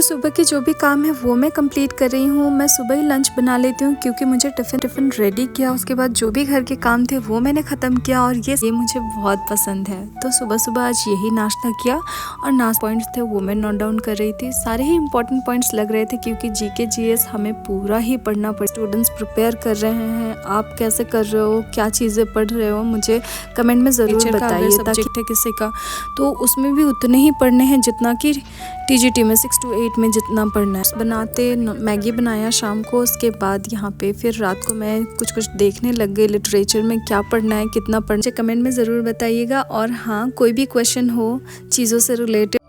सुबह के जो भी काम है वो मैं कंप्लीट कर रही हूँ। मैं सुबह ही लंच बना लेती हूँ क्योंकि मुझे टिफ़िन रेडी किया, उसके बाद जो भी घर के काम थे वो मैंने ख़त्म किया और ये मुझे बहुत पसंद है। तो सुबह सुबह आज यही नाश्ता किया और नाश्ता पॉइंट्स थे वो मैं नोट डाउन कर रही थी। सारे ही इंपॉर्टेंट पॉइंट्स लग रहे थे क्योंकि जीके जीएस हमें पूरा ही पढ़ना पड़े। स्टूडेंट्स प्रिपेयर कर रहे हैं, आप कैसे कर रहे हो, क्या चीज़ें पढ़ रहे हो, मुझे कमेंट में ज़रूर बताइए। सब्जेक्ट है किसी का तो उसमें भी उतने ही पढ़ने हैं जितना कि टीजीटी में 6 to 8 में जितना पढ़ना है। बनाते मैगी बनाया शाम को, उसके बाद यहाँ पे फिर रात को मैं कुछ देखने लग गई लिटरेचर में क्या पढ़ना है, कितना पढ़ना है। कमेंट में ज़रूर बताइएगा। और हाँ, कोई भी क्वेश्चन हो चीज़ों से related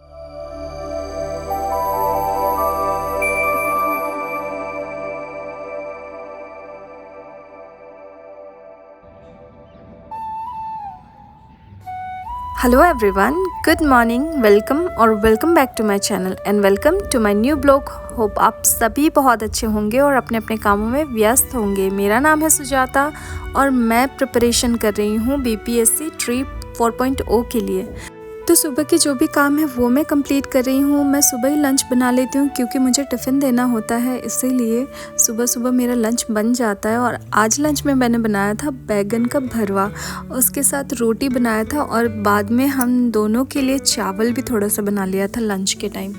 hello everyone, good morning, welcome back to my channel and welcome to my new blog. Hope आप सभी बहुत अच्छे होंगे और अपने अपने कामों में व्यस्त होंगे। मेरा नाम है सुजाता और मैं प्रिपरेशन कर रही हूँ बीपीएससी ट्रिप 4.0 के लिए। तो सुबह के जो भी काम है वो मैं कंप्लीट कर रही हूँ। मैं सुबह ही लंच बना लेती हूँ क्योंकि मुझे टिफ़िन देना होता है, इसीलिए सुबह सुबह मेरा लंच बन जाता है। और आज लंच में मैंने बनाया था बैगन का भरवा, उसके साथ रोटी बनाया था और बाद में हम दोनों के लिए चावल भी थोड़ा सा बना लिया था लंच के टाइम।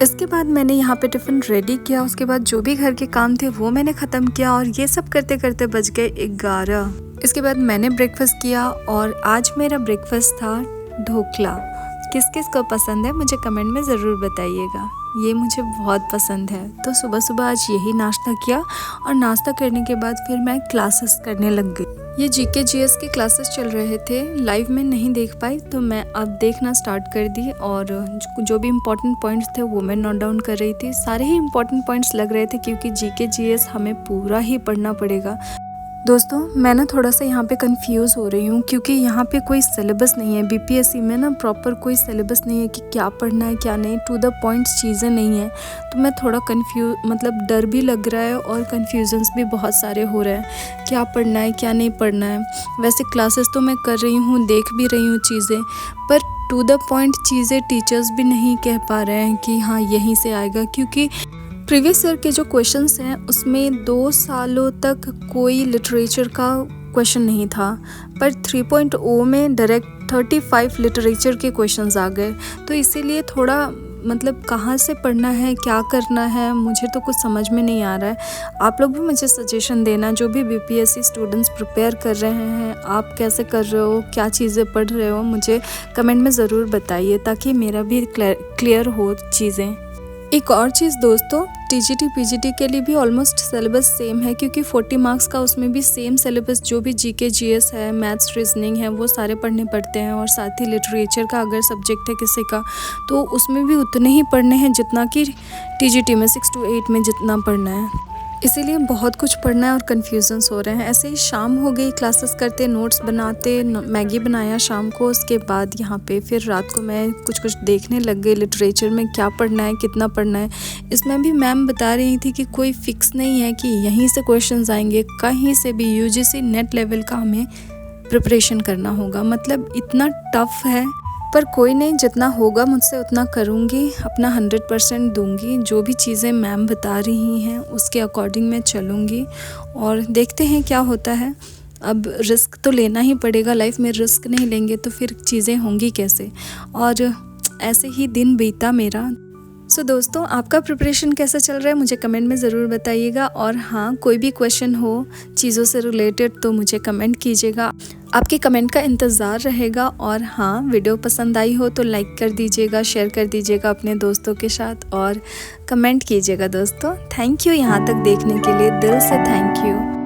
इसके बाद मैंने यहाँ पे टिफ़िन रेडी किया, उसके बाद जो भी घर के काम थे वो मैंने ख़त्म किया और ये सब करते करते बज गए 11। इसके बाद मैंने ब्रेकफास्ट किया और आज मेरा ब्रेकफास्ट था ढोकला। किस किस को पसंद है मुझे कमेंट में ज़रूर बताइएगा, ये मुझे बहुत पसंद है। तो सुबह सुबह आज यही नाश्ता किया और नाश्ता करने के बाद फिर मैं क्लासेस करने लग गई। ये जीके जीएस के क्लासेस चल रहे थे, लाइव में नहीं देख पाई तो मैं अब देखना स्टार्ट कर दी और जो भी इम्पोर्टेंट पॉइंट्स थे वो मैं नोट डाउन कर रही थी। सारे ही इम्पोर्टेंट पॉइंट्स लग रहे थे क्योंकि जीके जीएस हमें पूरा ही पढ़ना पड़ेगा। दोस्तों मैं ना थोड़ा सा यहाँ पे कंफ्यूज हो रही हूँ क्योंकि यहाँ पे कोई सिलेबस नहीं है। बीपीएससी में ना प्रॉपर कोई सिलेबस नहीं है कि क्या पढ़ना है क्या नहीं, टू द पॉइंट चीज़ें नहीं है। तो मैं थोड़ा मतलब डर भी लग रहा है और कन्फ्यूजन्स भी बहुत सारे हो रहे हैं, क्या पढ़ना है क्या नहीं पढ़ना है। वैसे क्लासेस तो मैं कर रही हूँ, देख भी रही हूँ चीज़ें, पर टू द पॉइंट चीज़ें टीचर्स भी नहीं कह पा रहे हैं कि हाँ यहीं से आएगा। क्योंकि प्रीवियस ईयर के जो क्वेश्चंस हैं उसमें 2 सालों तक कोई लिटरेचर का क्वेश्चन नहीं था, पर 3.0 में डायरेक्ट 35 लिटरेचर के क्वेश्चंस आ गए। तो इसीलिए थोड़ा मतलब कहाँ से पढ़ना है, क्या करना है, मुझे तो कुछ समझ में नहीं आ रहा है। आप लोग भी मुझे सजेशन देना, जो भी बीपीएससी स्टूडेंट्स प्रिपेयर कर रहे हैं, आप कैसे कर रहे हो, क्या चीज़ें पढ़ रहे हो, मुझे कमेंट में ज़रूर बताइए ताकि मेरा भी क्लियर हो चीज़ें। एक और चीज़ दोस्तों, टीजीटी पीजीटी के लिए भी ऑलमोस्ट सिलेबस सेम है क्योंकि 40 मार्क्स का उसमें भी सेम सिलेबस, जो भी जीके जीएस है, मैथ्स, रीजनिंग है, वो सारे पढ़ने पड़ते हैं। और साथ ही लिटरेचर का अगर सब्जेक्ट है किसी का तो उसमें भी उतने ही पढ़ने हैं जितना कि टीजीटी में 6 to 8 में जितना पढ़ना है। इसीलिए बहुत कुछ पढ़ना है और कन्फ्यूजन्स हो रहे हैं। ऐसे ही शाम हो गई क्लासेस करते, नोट्स बनाते, मैगी बनाया शाम को, उसके बाद यहाँ पे फिर रात को मैं कुछ देखने लग गई लिटरेचर में क्या पढ़ना है कितना पढ़ना है। इसमें भी मैम बता रही थी कि कोई फिक्स नहीं है कि यहीं से क्वेश्चंस आएंगे, कहीं से भी यूजीसी नेट लेवल का हमें प्रिपरेशन करना होगा। मतलब इतना टफ है, पर कोई नहीं, जितना होगा मुझसे उतना करूँगी, अपना 100% दूंगी। जो भी चीज़ें मैम बता रही हैं उसके अकॉर्डिंग मैं चलूँगी और देखते हैं क्या होता है। अब रिस्क तो लेना ही पड़ेगा, लाइफ में रिस्क नहीं लेंगे तो फिर चीज़ें होंगी कैसे। और ऐसे ही दिन बीता मेरा। सो दोस्तों, आपका प्रिपरेशन कैसा चल रहा है मुझे कमेंट में ज़रूर बताइएगा। और हाँ, कोई भी क्वेश्चन हो चीज़ों से रिलेटेड तो मुझे कमेंट कीजिएगा, आपके कमेंट का इंतज़ार रहेगा। और हाँ, वीडियो पसंद आई हो तो लाइक कर दीजिएगा, शेयर कर दीजिएगा अपने दोस्तों के साथ और कमेंट कीजिएगा दोस्तों। थैंक यू यहाँ तक देखने के लिए, दिल से थैंक यू।